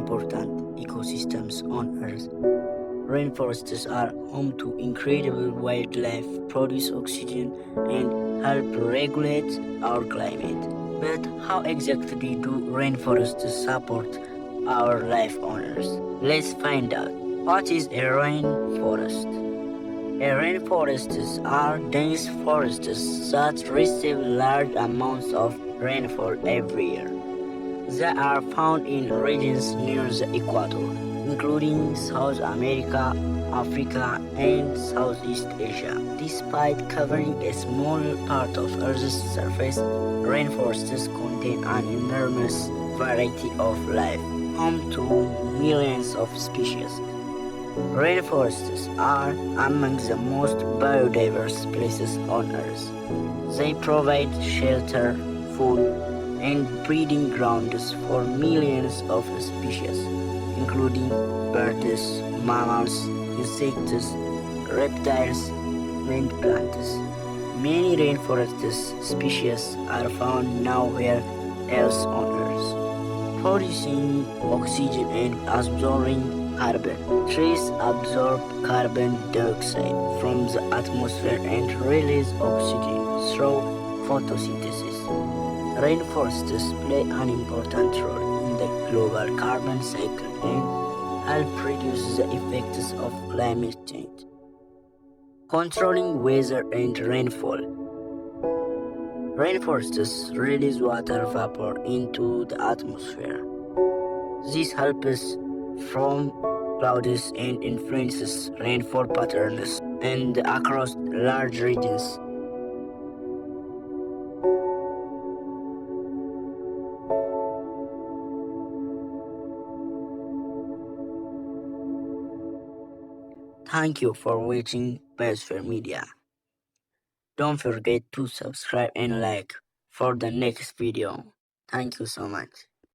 important ecosystems on Earth. Rainforests are home to incredible wildlife, produce oxygen, and help regulate our climate. But how exactly do rainforests support our life on Earth? Let's find out. What is a rainforest? Rainforests are dense forests that receive large amounts of rainfall every year. They are found in regions near the equator, including South America, Africa, and Southeast Asia. Despite covering a small part of Earth's surface, rainforests contain an enormous variety of life, home to millions of species. Rainforests are among the most biodiverse places on Earth. They provide shelter, food, and breeding grounds for millions of species, including birds, mammals, insects, reptiles, and plants. Many rainforest species are found nowhere else on Earth, producing oxygen and absorbing carbon. Trees absorb carbon dioxide from the atmosphere and release oxygen through photosynthesis. Rainforests play an important role in the global carbon cycle and help reduce the effects of climate change. Controlling weather and rainfall. Rainforests release water vapor into the atmosphere. This helps from clouds and influences rainfall patterns and across large regions. Thank you for watching Biosphere Media. Don't forget to subscribe and like for the next video. Thank you so much.